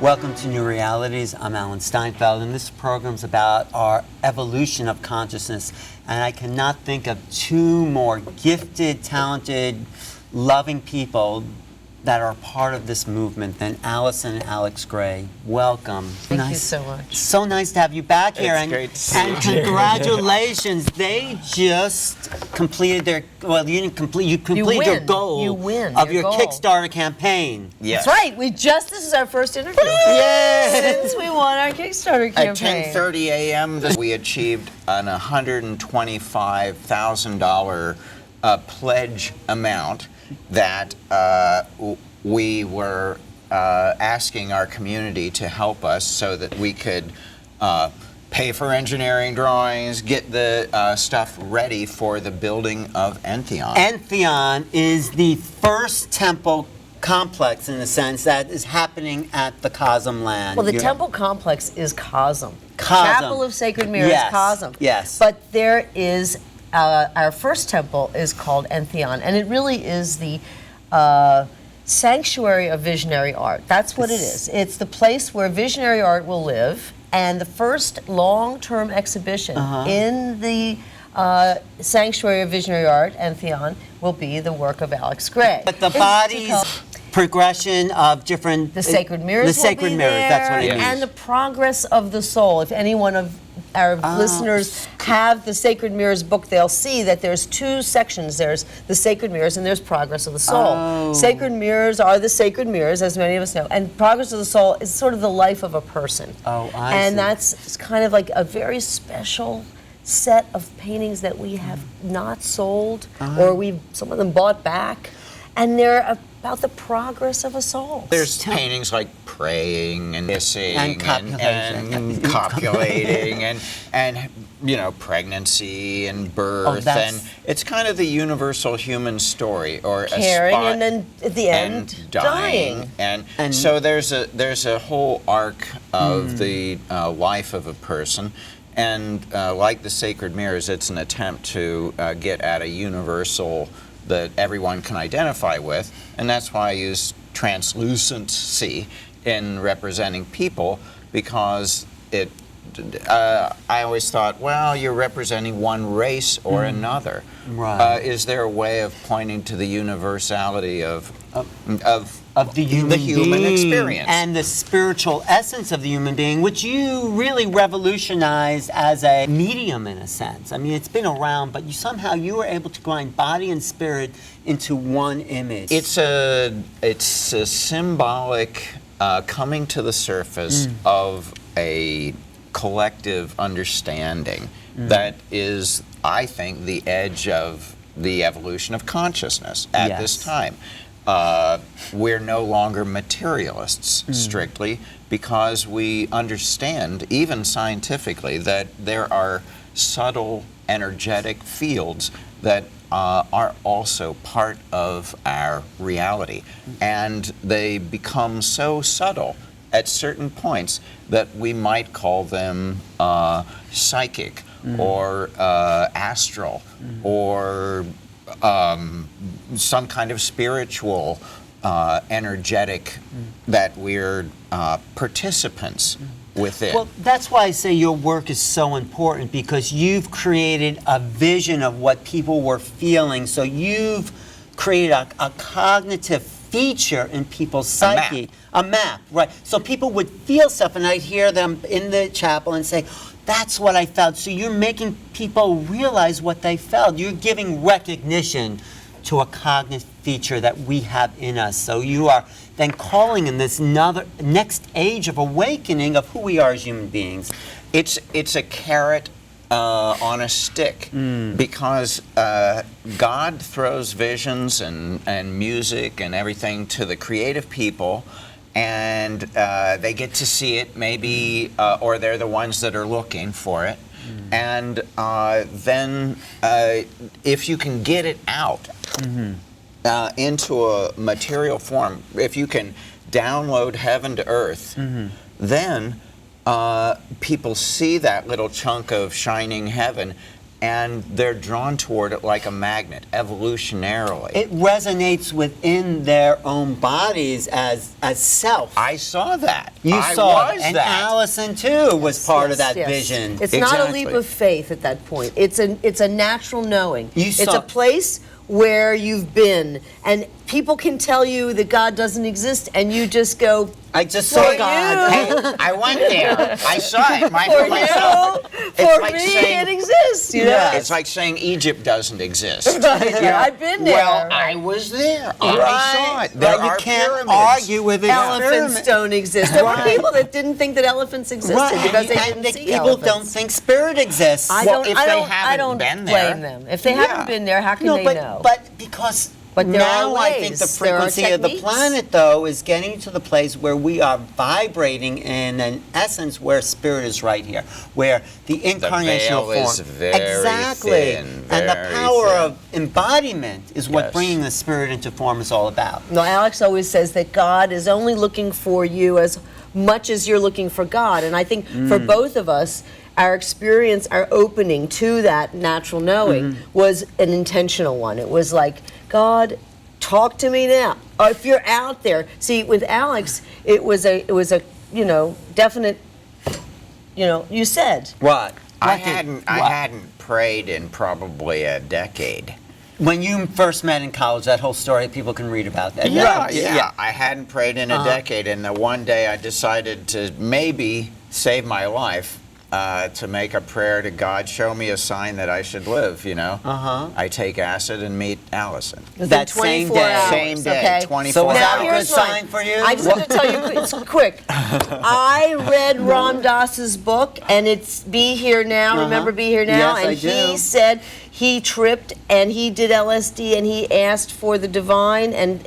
Welcome to New Realities. I'm Alan Steinfeld, and this program's about our evolution of consciousness. And I cannot think of two more gifted, talented, loving people that are part of this movement than Allyson and Alex Grey. Welcome. Thank you so much. So nice to have you back here. It's great to see and you. Congratulations. They just completed their, well, you didn't complete, you completed your goal of your Kickstarter campaign. Yes. That's right. This is our first interview. Since we won our Kickstarter campaign. At 10:30 a.m. we achieved an $125,000 pledge amount that we were asking our community to help us so that we could pay for engineering drawings, get the stuff ready for the building of Entheon. Entheon is the first temple complex, in a sense, that is happening at the Cosm land. Well, the temple complex is Cosm. Cosm. Chapel of Sacred Mirrors, yes. Cosm. Yes. But there is, our first temple is called Entheon, and it really is the sanctuary of visionary art. That's what it is. It's the place where visionary art will live, and the first long-term exhibition in the sanctuary of visionary art, Entheon, will be the work of Alex Grey. But the body's progression of different... The sacred mirrors The sacred will be mirrors, there, that's what I mean. and the progress of the soul. If any one of our listeners have the Sacred Mirrors book, they'll see that there's two sections. There's the Sacred Mirrors and there's Progress of the Soul. Sacred Mirrors are the sacred mirrors, as many of us know, and Progress of the Soul is sort of the life of a person. And that's kind of like a very special set of paintings that we have not sold, or some of them bought back, and they're about the progress of a soul. There's paintings like praying and kissing and copulating and you know, pregnancy and birth, and it's kind of the universal human story, or caring, and then at the end dying. And so there's a whole arc of the life of a person. And like the Sacred Mirrors, it's an attempt to get at a universal that everyone can identify with, and that's why I use translucency in representing people, because I always thought, well, you're representing one race or another. Right. Is there a way of pointing to the universality of the human experience and the spiritual essence of the human being, which you really revolutionized as a medium, in a sense? I mean, it's been around, but you were able to grind body and spirit into one image. It's a symbolic coming to the surface of a collective understanding that is, I think, the edge of the evolution of consciousness at this time. We're no longer materialists, strictly, because we understand, even scientifically, that there are subtle energetic fields that are also part of our reality. And they become so subtle at certain points that we might call them psychic or astral or some kind of spiritual, energetic, that we're participants within. Well, that's why I say your work is so important, because you've created a vision of what people were feeling. So you've created a cognitive feature in people's psyche. A map, right. So people would feel stuff, and I'd hear them in the chapel and say, that's what I felt. So you're making people realize what they felt. You're giving recognition to a cognitive feature that we have in us. So you are then calling in this next age of awakening of who we are as human beings. It's a carrot on a stick, because God throws visions and music and everything to the creative people, and they get to see it, maybe, or they're the ones that are looking for it. And then if you can get it out into a material form, if you can download heaven to earth, then people see that little chunk of shining heaven, and they're drawn toward it like a magnet, evolutionarily. It resonates within their own bodies as self. I saw that. You I saw was it. And that. Allison too was part of that Yes. vision. It's not a Exactly. leap of faith at that point. It's a natural knowing. You It's saw- a place where you've been, and people can tell you that God doesn't exist, and you just go, I just For saw you. God. Hey, I went there. I saw it for for myself. you, It's for like me, saying- it exists. You know? Yeah. It's like saying Egypt doesn't exist. I've been there. Well, I was there. I saw it. There But you are can't pyramids. argue with Elephants experiment. don't exist. There were Right. people that didn't think that elephants existed because they and didn't see people elephants. don't think spirit exists. I Well, don't. if I they don't. I haven't don't been there. blame them. If they Yeah. haven't been there, how can no, they but, know? but because But there now are I think the ways. There are frequency of the techniques. planet, though, is getting to the place where we are vibrating in an essence where spirit is right here, where the incarnational veil form. is very exactly. thin, and the very power thin. of embodiment is what Yes. bringing the spirit into form is all about. No, Alex always says that God is only looking for you as much as you're looking for God. And I think for both of us, our experience, our opening to that natural knowing was an intentional one. It was like, God, talk to me now. Or if you're out there. See, with Alex, it was a definite, you said. What? I What did- hadn't what? prayed in probably a decade. When you first met in college, that whole story, people can read about that. Yeah. I hadn't prayed in a decade, and the one day I decided to maybe save my life, to make a prayer to God, show me a sign that I should live, I take acid and meet Allison. Within That same 24 day. hours, Same day, okay? 24 So was that Now, a here's good why. sign for you? I just have to tell you, it's quick. I read Ram Dass's book, and it's Be Here Now. Remember Be Here Now? Yes, and I he do. said he tripped and he did LSD and he asked for the divine and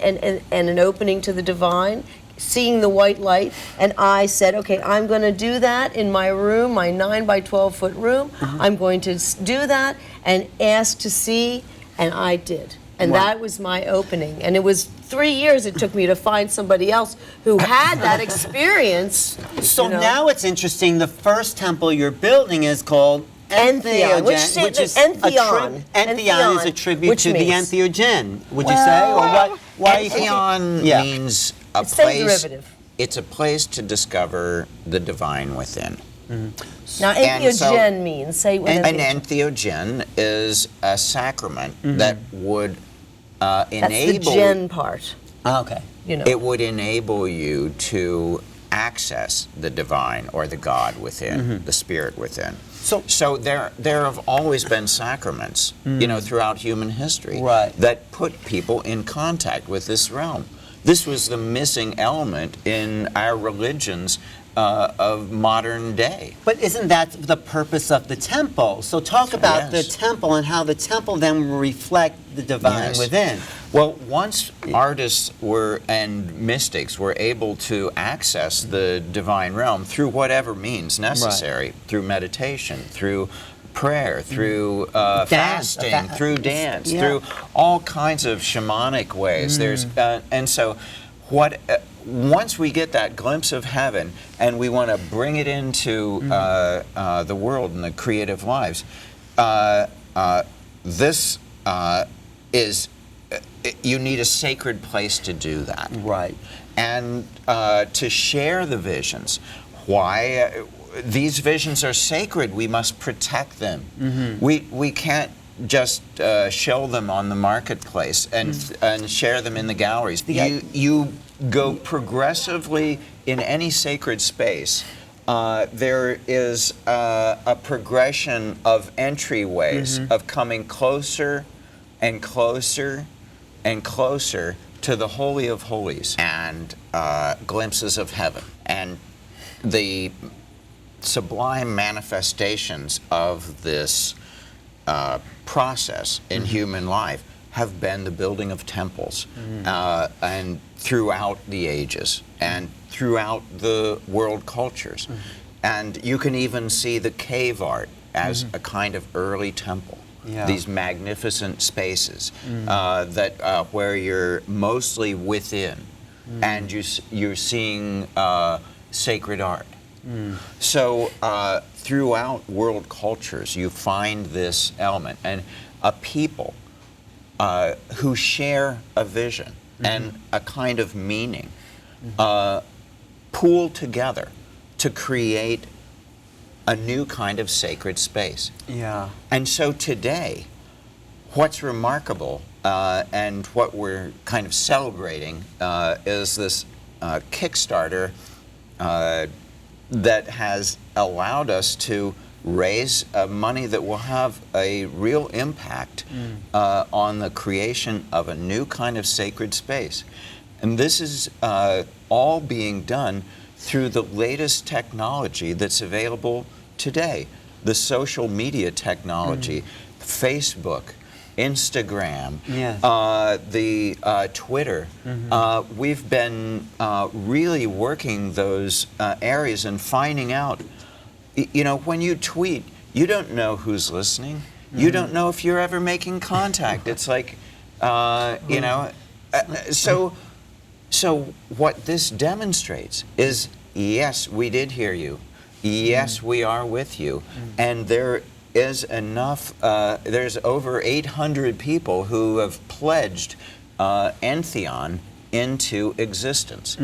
an opening to the divine, seeing the white light. And I said, okay, I'm going to do that in my room, my 9 by 12 foot room. I'm going to do that and ask to see, and I did. And Wow. that was my opening. And it was 3 years it took me to find somebody else who had that experience. So now it's interesting. The first temple you're building is called Entheon, which is Entheon. Entheon is a tribute Which to the means- entheogen. Would you say, or what? Why are you thinking? Entheon Yeah. means a It's the same place. derivative. It's a place to discover the divine within. Now, And so- entheogen means, say what An entheogen. entheogen is a sacrament that would That's the enable. gen part, Oh, okay. It would enable you to access the divine or the God within, the spirit within. So there have always been sacraments, throughout human history, Right. that put people in contact with this realm. This was the missing element in our religions of modern day. But isn't that the purpose of the temple? So talk about the Yes. temple and how the temple then will reflect the divine Yes. within. Well, once artists and mystics were able to access the divine realm through whatever means necessary, through meditation, through prayer, through fasting, through dance, Yeah. through all kinds of shamanic ways. There's and so what. Once we get that glimpse of heaven and we want to bring it into the world and the creative lives, this is you need a sacred place to do that. Right. And to share the visions. Why? These visions are sacred. We must protect them. We can't just show them on the marketplace and share them in the galleries. You go progressively in any sacred space. There is a progression of entryways of coming closer and closer and closer to the Holy of Holies and glimpses of heaven. And the sublime manifestations of this process in human life have been the building of temples and throughout the ages and throughout the world cultures. And you can even see the cave art as a kind of early temple. Yeah. These magnificent spaces that where you're mostly within and you're seeing sacred art. So throughout world cultures, you find this element, and a people who share a vision and a kind of meaning pool together to create a new kind of sacred space. Yeah. And so today, what's remarkable and what we're kind of celebrating is this Kickstarter that has allowed us to raise money that will have a real impact on the creation of a new kind of sacred space. And this is all being done through the latest technology that's available today. The social media technology, Facebook, Instagram, Yes. the Twitter. We've been really working those areas and finding out, you know, when you tweet, you don't know who's listening. You don't know if you're ever making contact. It's like, you know, so what this demonstrates is, yes, we did hear you. Yes, we are with you. And there is enough, there's over 800 people who have pledged Entheon into existence.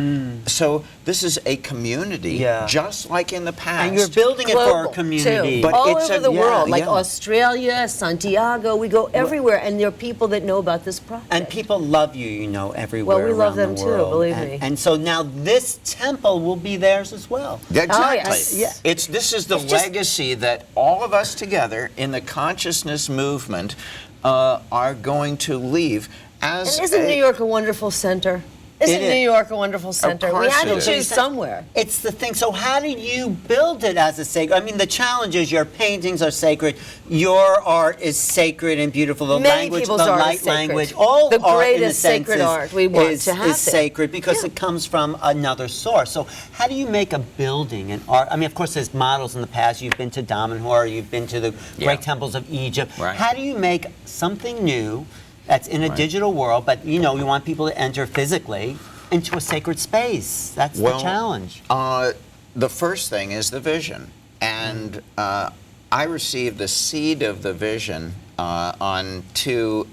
So this is a community, Yeah. just like in the past. And you're building it for our Global, community. too. But all it's over a- the yeah, world, like yeah. Australia, Santiago, we go everywhere, and there are people that know about this project. And people love you, you know, everywhere Well, we love around them the too, world. believe and, me. And so now this temple will be theirs as well. Exactly. yes. Yeah. This is the It's just- legacy that all of us together in the consciousness movement are going to leave as And isn't a- New York a wonderful center? Isn't It is. New York a wonderful center? We course had to it is. choose somewhere. It's the thing. So how did you build it as a sacred? I mean, the challenge is your paintings are sacred, your art is sacred and beautiful. The Many language, people's the art is light sacred. language, all The art in a greatest sense sacred is, art we want is, to have is there. sacred because Yeah. it comes from another source. So how do you make a building and art? I mean, of course, there's models in the past. You've been to Damanhur, you've been to the Yeah. great temples of Egypt. Right. How do you make something new that's in a digital world, but you know, you want people to enter physically into a sacred space? That's the challenge. The first thing is the vision. And I received the seed of the vision on two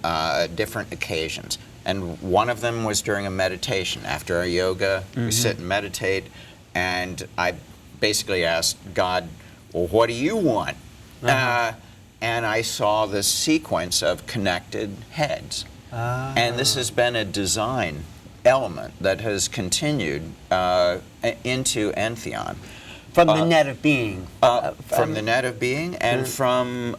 different occasions. And one of them was during a meditation. After our yoga, we sit and meditate. And I basically asked God, well, what do you want? And I saw this sequence of connected heads. And this has been a design element that has continued into Entheon. From the net of being. From the net of being, and from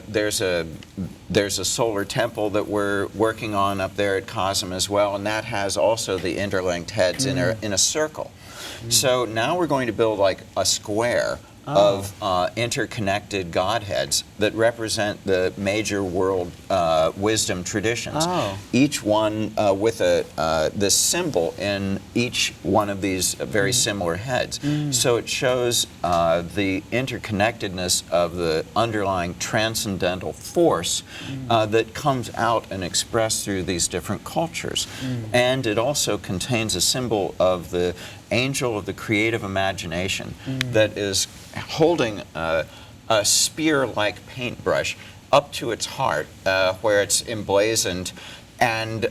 there's a solar temple that we're working on up there at Cosm as well, and that has also the interlinked heads in a circle. So now we're going to build like a square of interconnected godheads that represent the major world wisdom traditions. Each one with this symbol in each one of these very similar heads. So it shows the interconnectedness of the underlying transcendental force that comes out and expressed through these different cultures. And it also contains a symbol of the angel of the creative imagination that is holding a spear-like paintbrush up to its heart where it's emblazoned, and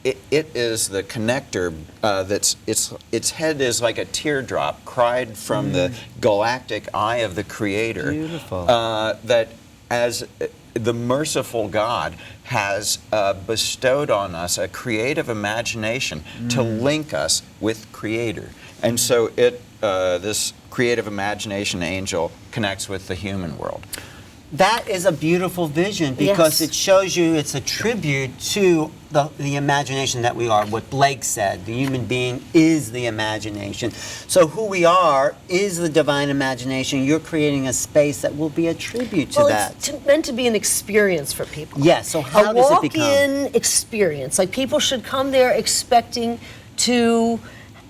it is the connector that's its head is like a teardrop cried from the galactic eye of the creator. Beautiful. That as the merciful God has bestowed on us a creative imagination to link us with Creator. And so this creative imagination angel connects with the human world. That is a beautiful vision because Yes. it shows you it's a tribute to the imagination that we are. What Blake said, the human being is the imagination. So who we are is the divine imagination. You're creating a space that will be a tribute to Well, that. it's meant to be an experience for people. Yes, so how a does it become? walk-in experience. Like people should come there expecting to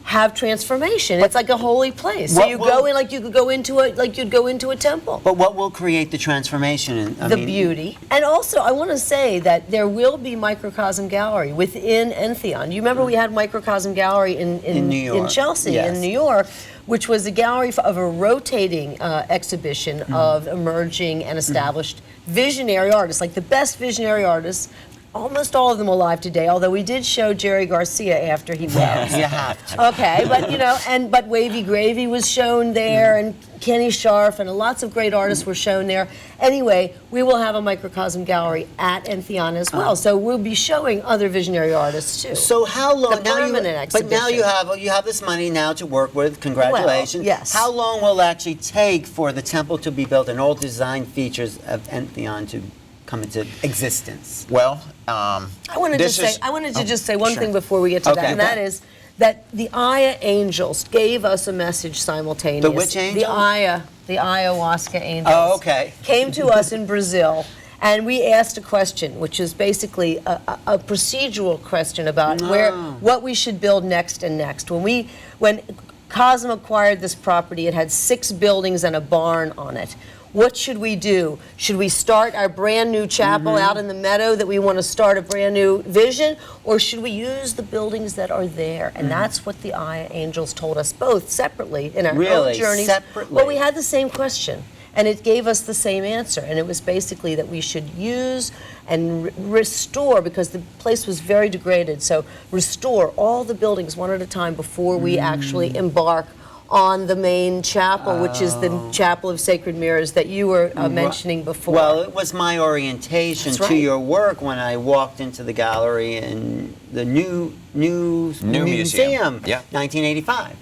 have transformation. It's like a holy place. So What you will- go in like you could go into you'd go into a temple. But what will create the transformation? The beauty. And also, I want to say that there will be Microcosm Gallery within Entheon. You remember we had Microcosm Gallery in New York. in Chelsea, Yes. in New York, which was a gallery of a rotating exhibition of emerging and established visionary artists, like the best visionary artists. Almost all of them alive today, although we did show Jerry Garcia after he went. You have to. Okay, but you know, but Wavy Gravy was shown there, and Kenny Scharf, and lots of great artists were shown there. Anyway, we will have a microcosm gallery at Entheon as well, so we'll be showing other visionary artists too. So how long? The permanent but now exhibition. you have this money now to work with. Congratulations. Well, yes. How long will it actually take for the temple to be built and all design features of Entheon to come into existence? Well, I wanted to just say one sure. thing before we get to Okay. that, and that is that the Aya angels gave us a message simultaneously. The which angels? The ayahuasca angels. Oh, okay. Came to us in Brazil, and we asked a question, which is basically a procedural question about what we should build next and next. When Cosm acquired this property, it had 6 buildings and a barn on it. What should we do? Should we start our brand new chapel out in the meadow that we want to start a brand new vision? Or should we use the buildings that are there? And that's what the Aya angels told us both separately in our own journeys. Separately? Well, we had the same question. And it gave us the same answer. And it was basically that we should use and restore, because the place was very degraded. So restore all the buildings one at a time before we actually embark on the main chapel, which is the Chapel of Sacred Mirrors that you were mentioning before. Well, it was my orientation That's to right. your work when I walked into the gallery in the new museum, Yeah. 1985.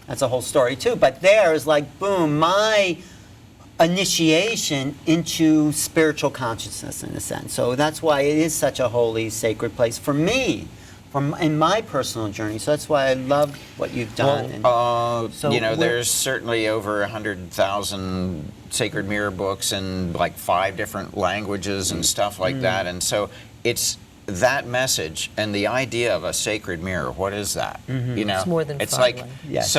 That's a whole story too. But there is like, boom, my initiation into spiritual consciousness in a sense. So that's why it is such a holy, sacred place for me. In my personal journey, so that's why I love what you've done. There's certainly over 100,000 sacred mirror books in like 5 different languages and stuff like that, and so it's that message and the idea of a sacred mirror. What is that? You know, It's more than it's 5 like languages. Yes.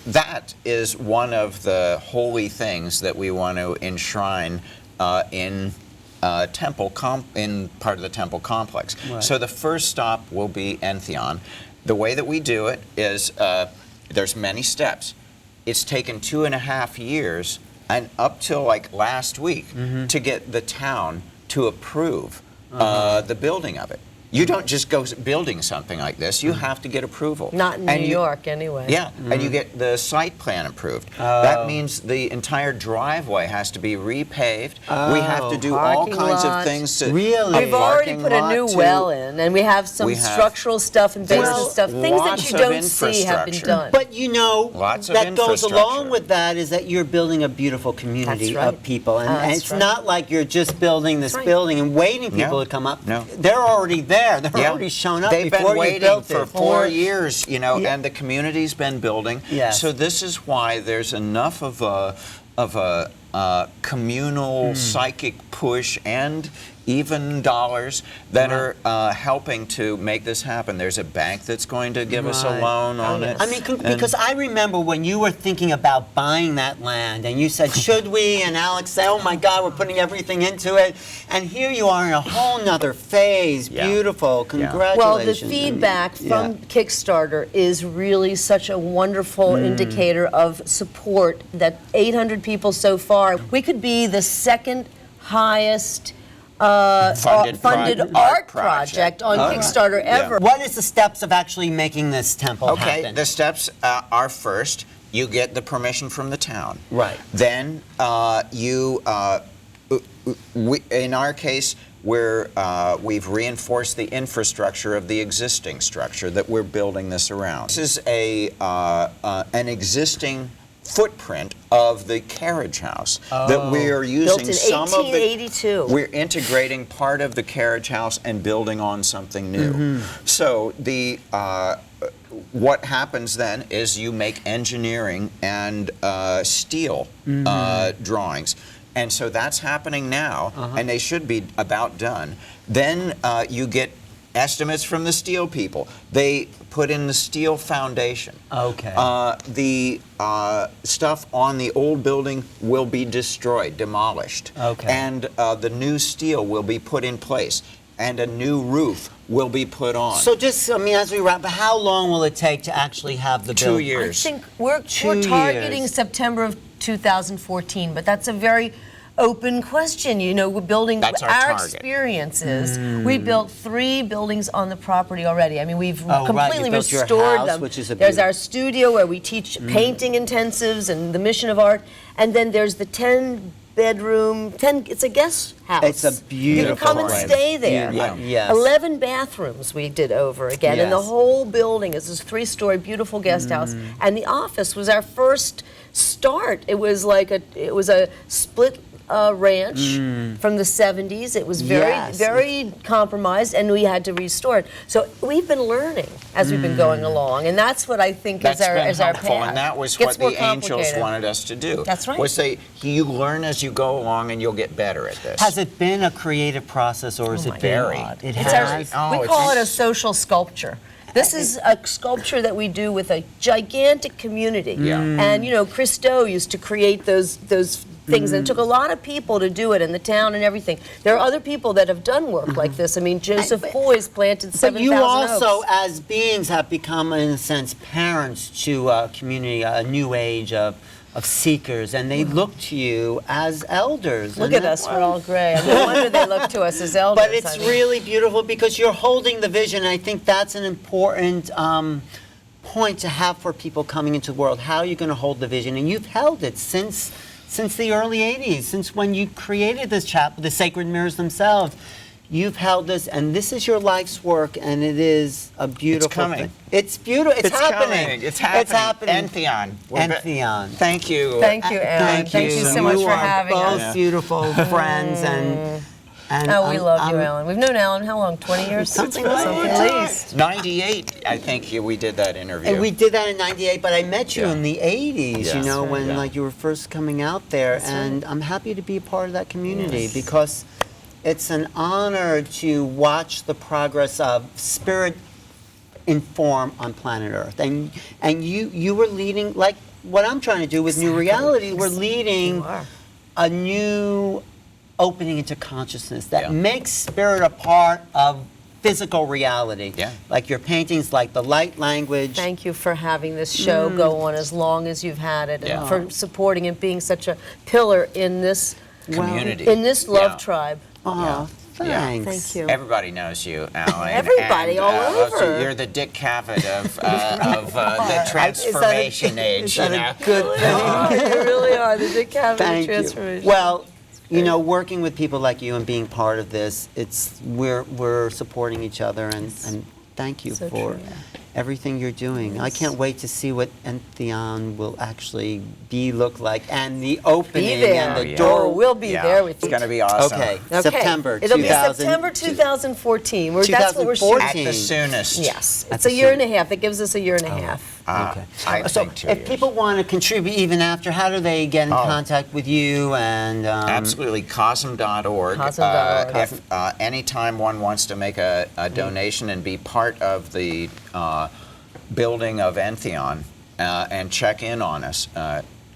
That is one of the holy things that we want to enshrine in in part of the temple complex. Right. So the first stop will be Entheon. The way that we do it is there's many steps. It's taken 2.5 years and up till like last week to get the town to approve the building of it. You don't just go building something like this. You have to get approval. Not in New York, anyway. Yeah, and you get the site plan approved. That means the entire driveway has to be repaved. We have to do all Parking kinds lot. of things to. Really? We've already put a new well in, and we have some We have- structural stuff and basement Well, stuff. Things that lots you of don't see have been infrastructure. done. But you know, Lots of that goes along infrastructure. with that is that you're building a beautiful community That's right. of people. And, That's it's right. not like you're just building this That's right. building and waiting people No. to come up. No. They're already there. They're Yeah. already shown up They've before been you waiting built for it. 4 years, Yeah. and the community's been building. Yes. So this is why there's enough of a communal psychic push and even dollars that are helping to make this happen. There's a bank that's going to give us a Right. loan on yes. it. I mean, And- because I remember when you were thinking about buying that land and you said, should we? And Alex said, oh my God, we're putting everything into it. And here you are in a whole nother phase. Yeah. Beautiful. Yeah. Congratulations. Well, the feedback from Kickstarter is really such a wonderful indicator of support, that 800 people so far. We could be the second highest funded art project on Kickstarter ever. What is the steps of actually making this temple Okay, happen? the steps are first, you get the permission from the town. Right. Then in our case, we've reinforced the infrastructure of the existing structure that we're building this around. This is an existing footprint of the carriage house that we are using. Built in some of the 1882. We're integrating part of the carriage house and building on something new. So what happens then is you make engineering and steel drawings. And so that's happening now, and they should be about done. Then you get estimates from the steel people. They put in the steel foundation. Okay. The stuff on the old building will be destroyed, demolished. Okay. And the new steel will be put in place, and a new roof will be put on. So just, I mean, as we wrap, how long will it take to actually have the 2 building? years. I think we're 2 targeting years. September of 2014, but that's a very open question. You know, we're building That's our our target. experiences. We built 3 buildings on the property already. I mean, we've Oh, right, completely you built your restored house, them. which is a There's beauty. our studio where we teach painting intensives and the mission of art, and then there's the 10-bedroom, it's a guest house. It's a You can come and beautiful stay there. Beautiful. Yes. 11 bathrooms we did over again, and the Yes. whole building is this 3-story beautiful guest house. And the office was our first start. It was like a split ranch from the 70s. It was Yes. very compromised, and we had to restore it. So we've been learning as we've been going along, and that's what I think That's is our been our helpful, path. and that was Gets what more the angels complicated. wanted us to do. That's right. Was you learn as you go along, and you'll get better at this. Has it been a creative process, or has it been Very. odd? It It's our- has. Oh, we it's call it a nice. social sculpture. This is a sculpture that we do with a gigantic community. Yeah. And you know, Christo used to create those things, and it took a lot of people to do it in the town and everything. There are other people that have done work like this. I mean, Joseph Hoy's planted 7,000 But you also, oaks. as beings, have become, in a sense, parents to a community, a new age of seekers, and they look to you as elders. Look and at us, we're all gray. I mean, no wonder they look to us as elders. But it's I mean. really beautiful because you're holding the vision. I think that's an important point to have for people coming into the world. How are you going to hold the vision? And you've held it since the early 80s, since when you created this chapel, the Sacred Mirrors themselves. You've held this, and this is your life's work, and it is a beautiful coming. thing. It's beautiful. It's happening. Coming. It's happening. It's happening. Entheon. Entheon. Thank you. Thank you, Alan. Thank you so much You for are having both us. beautiful friends, and Oh, we love you, I'm- Alan. We've known Alan how long? 20 years? Something like that. at least. 98, I think we did that interview. And we did that in '98, but I met you Yeah. in the '80s. Yeah. You know, That's right. when Yeah. like you were first coming out there, and I'm happy to be a part of that community because it's an honor to watch the progress of spirit in form on planet Earth. And you were leading, like what I'm trying to do with New Reality. We're leading You are. a new opening into consciousness that Yeah. makes spirit a part of physical reality. Yeah. Like your paintings, like the light language. Thank you for having this show go on as long as you've had it, Yeah. and for supporting it, being such a pillar in this Community. in this love Yeah. tribe. Oh, Yeah. thanks. Thank you. Everybody knows you, Alan. Everybody, and, all also over. You're the Dick Cavett of the transformation age. Is that you know? a good thing? You really are the Dick Cavett Thank you. transformation. Well, you know, working with people like you and being part of this, we're supporting each other, and thank you So for true. everything you're doing. I can't wait to see what Entheon will actually look like, and the opening there. and the Oh, yeah. door. Oh, we'll be Yeah. there with It's you. going to be awesome. Okay. Okay. September It'll be 2000 September 2014. That's what we're 2014. shooting. At the soonest. Yes, That's it's a a year soon. and a half. That gives us a year and a half. Okay. I So think 2 if years. people want to contribute even after, how do they get in Oh. contact with you? And Absolutely, cosm.org. Cosm.org. If anytime one wants to make a donation and be part of the building of Entheon and check in on us,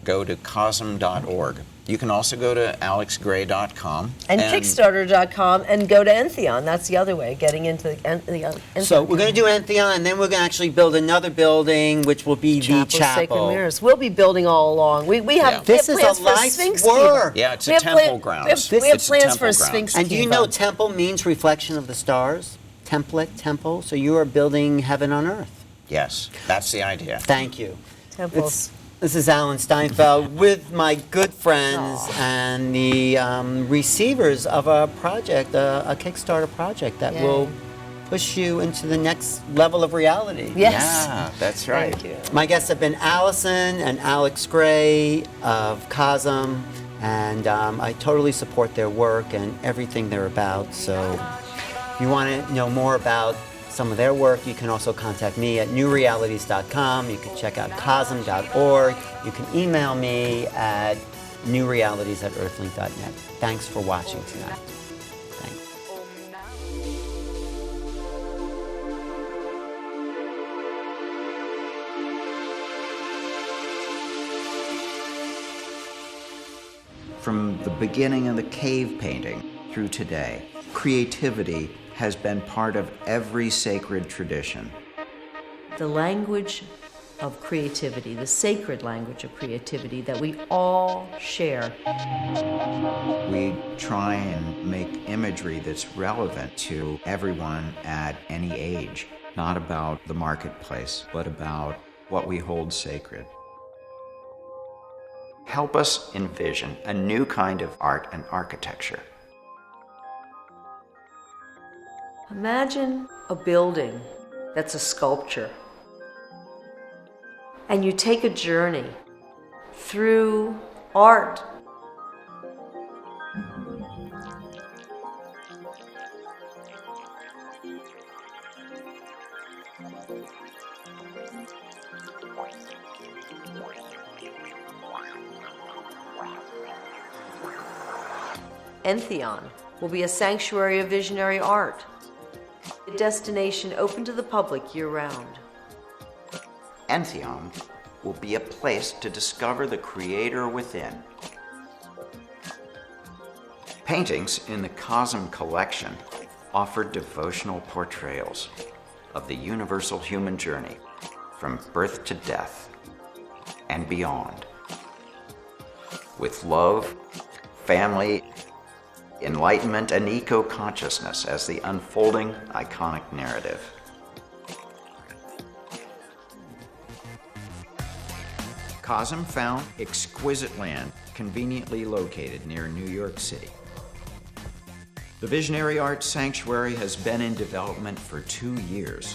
go to cosm.org. You can also go to alexgrey.com. And Kickstarter.com, and go to Entheon. That's the other way, getting into the Entheon. So we're going to do Entheon, and then we're going to actually build another building, which will be the Sacred chapel. Mirrors. We'll be building all along. We have, Yeah. we This have is plans a for life's Sphinx work. Kiva. Yeah, it's We a have temple plan- grounds. We have It's a plans temple for a grounds. Sphinx And do you Kiva. know temple means reflection of the stars? Template, temple. So you are building heaven on earth. Yes, that's the idea. Thank you. Temples. This is Alan Steinfeld with my good friends and the receivers of a project, a Kickstarter project that Yay. will push you into the next level of reality. Yes. Yeah, that's right. Thank you. My guests have been Allyson and Alex Grey of COSM, and I totally support their work and everything they're about. So if you want to know more about some of their work, you can also contact me at newrealities.com. You can check out cosm.org. You can email me at newrealities@earthlink.net. Thanks for watching tonight. Thanks. From the beginning of the cave painting through today, creativity has been part of every sacred tradition. The language of creativity, the sacred language of creativity that we all share. We try and make imagery that's relevant to everyone at any age, not about the marketplace, but about what we hold sacred. Help us envision a new kind of art and architecture. Imagine a building that's a sculpture, and you take a journey through art. Entheon will be a sanctuary of visionary art, a destination open to the public year-round. Entheon will be a place to discover the creator within. Paintings in the Cosm collection offer devotional portrayals of the universal human journey from birth to death and beyond, with love, family, enlightenment, and eco-consciousness as the unfolding iconic narrative. Cosm found exquisite land conveniently located near New York City. The Visionary Arts Sanctuary has been in development for 2 years.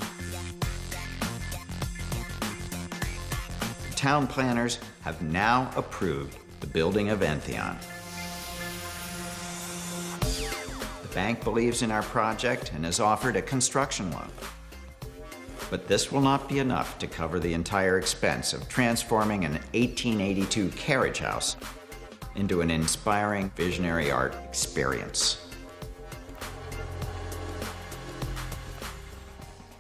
Town planners have now approved the building of Entheon. The bank believes in our project and has offered a construction loan. But this will not be enough to cover the entire expense of transforming an 1882 carriage house into an inspiring visionary art experience.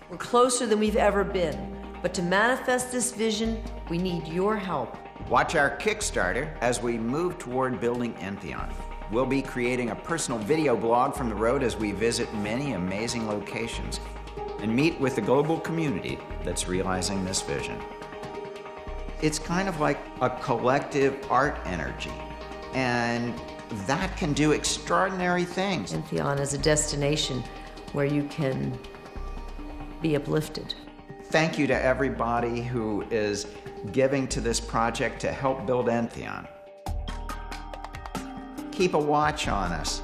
We're closer than we've ever been, but to manifest this vision, we need your help. Watch our Kickstarter as we move toward building Entheon. We'll be creating a personal video blog from the road as we visit many amazing locations and meet with the global community that's realizing this vision. It's kind of like a collective art energy, and that can do extraordinary things. Entheon is a destination where you can be uplifted. Thank you to everybody who is giving to this project to help build Entheon. Keep a watch on us.